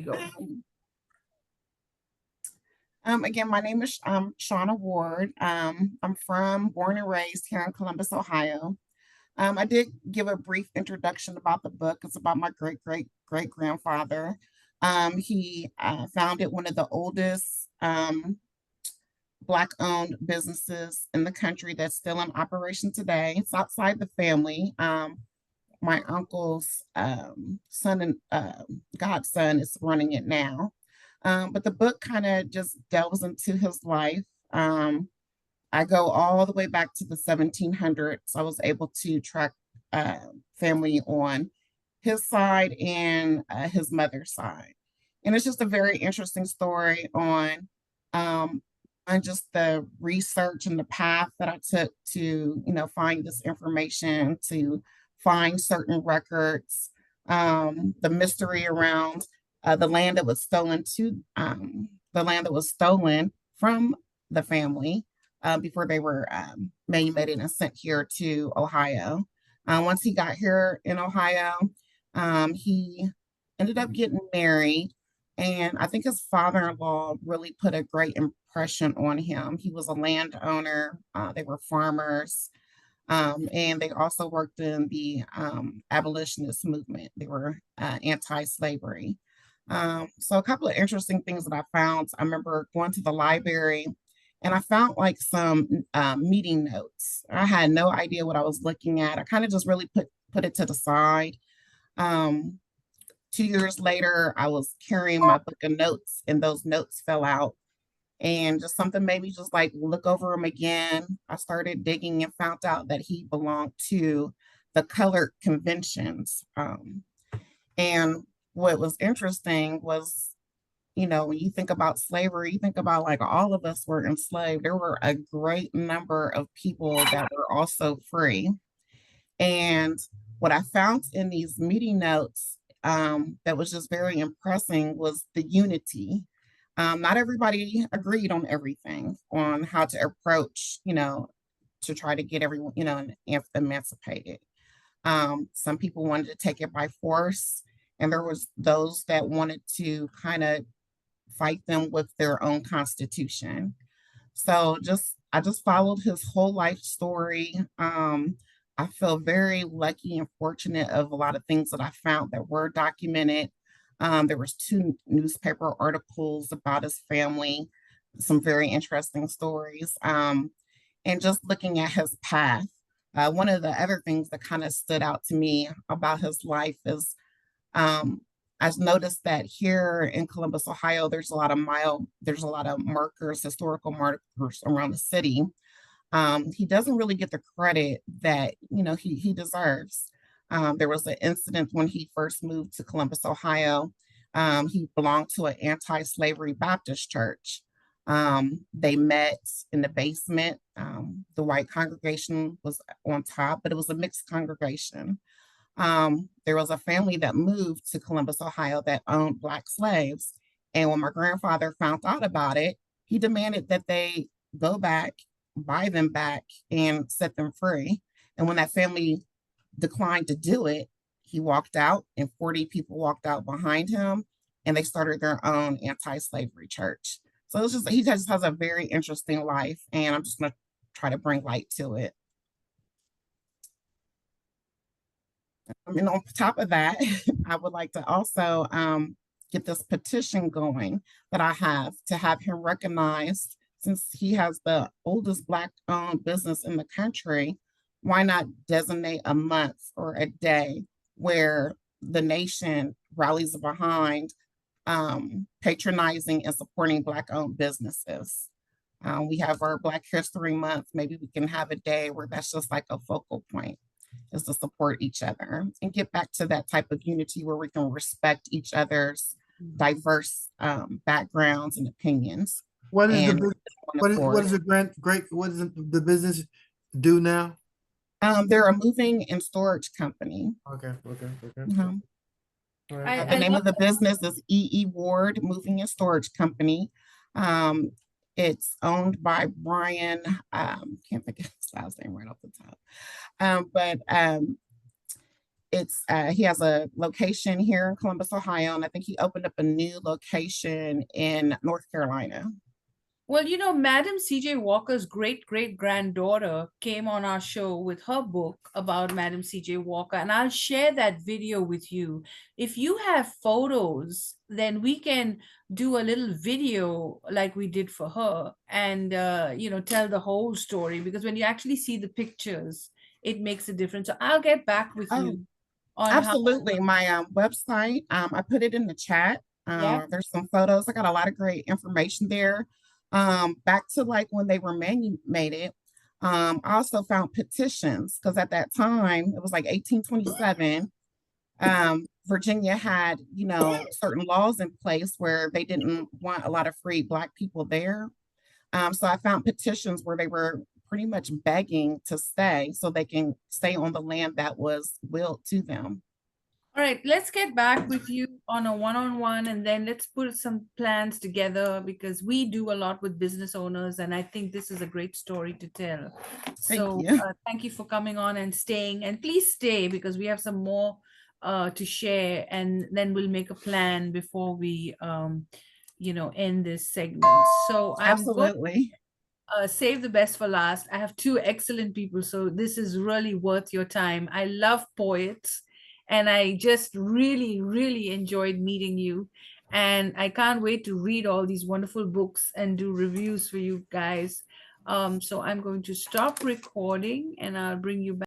Go. Again, my name is Shauna Ward. I'm born and raised here in Columbus, Ohio. I did give a brief introduction about the book. It's about my great grandfather. He founded one of the oldest Black owned businesses in the country that's still in operation today. It's outside the family. My uncle's son and godson is running it now. But the book kind of just delves into his life. I go all the way back to the 1700s. I was able to track uh, family on his side and his mother's side. And it's just a very interesting story um, on just the research and the path that I took to, find this information, to find certain records, the mystery around the land that was stolen from the family before they were manumitted and sent here to Ohio. Once he got here in Ohio, he ended up getting married, and I think his father-in-law really put a great impression on him. He was a landowner, they were farmers, and they also worked in the abolitionist movement. They were anti-slavery. So a couple of interesting things that I found. I remember going to the library and I found like some meeting notes. I had no idea what I was looking at. I kind of just really put it to the side. Um, 2 years later, I was carrying my book of notes, and those notes fell out. And just something made me just like look over them again. I started digging and found out that he belonged to the colored conventions. And what was interesting was, when you think about slavery, you think about like all of us were enslaved. There were a great number of people that were also free. And what I found in these meeting notes that was just very impressing was the unity. Not everybody agreed on everything, on how to approach, to try to get everyone, emancipated. Some people wanted to take it by force, and there was those that wanted to kind of fight them with their own constitution. So I just followed his whole life story. I feel very lucky and fortunate of a lot of things that I found that were documented. There was two newspaper articles about his family, some very interesting stories. And just looking at his path, one of the other things that kind of stood out to me about his life is um, I've noticed that here in Columbus, Ohio, there's a lot of markers, historical markers around the city. He doesn't really get the credit that he deserves. There was an incident when he first moved to Columbus, Ohio. He belonged to an anti-slavery Baptist church. They met in the basement. The white congregation was on top, but it was a mixed congregation. There was a family that moved to Columbus, Ohio that owned Black slaves. And when my grandfather found out about it, he demanded that they go back, buy them back, and set them free. And when that family declined to do it, he walked out, and 40 people walked out behind him, and they started their own anti slavery church. So he just has a very interesting life, and I'm just going to try to bring light to it. And on top of that, I would like to also get this petition going that I have to have him recognized, since he has the oldest Black owned business in the country. Why not designate a month or a day where the nation rallies behind patronizing and supporting Black owned businesses? We have our Black History Month. Maybe we can have a day where that's just like a focal point, is to support each other and get back to that type of unity where we can respect each other's diverse backgrounds and opinions. What is the And big, what is the great what does the business do now? they're a moving and storage company. Okay. Mhm. All The right. name of the business is E.E. Ward Moving and Storage Company. Um, it's owned by Brian, can't think of his last name right off the top. But it's he has a location here in Columbus, Ohio, and I think he opened up a new location in North Carolina. Well, Madam C.J. Walker's great great granddaughter came on our show with her book about Madam C.J. Walker, and I'll share that video with you. If you have photos, then we can do a little video like we did for her and, tell the whole story because when you actually see the pictures, it makes a difference. So I'll get back with Oh, you on how. absolutely. My website, I put it in the chat. Yeah. There's some photos. I got a lot of great information there. Back to like when they were made. I also found petitions because at that time it was like 1827. Virginia had, certain laws in place where they didn't want a lot of free Black people there. So I found petitions where they were pretty much begging to stay so they can stay on the land that was willed to them. All right, let's get back with you on a one-on-one and then let's put some plans together because we do a lot with business owners and I think this is a great story to tell. Thank So you. thank you for coming on and staying and please stay because we have some more to share and then we'll make a plan before we end this segment. So I'm going Absolutely. save the best for last. I have two excellent people, so this is really worth your time. I love poets, and I just really, really enjoyed meeting you. And I can't wait to read all these wonderful books and do reviews for you guys. So I'm going to stop recording and I'll bring you back.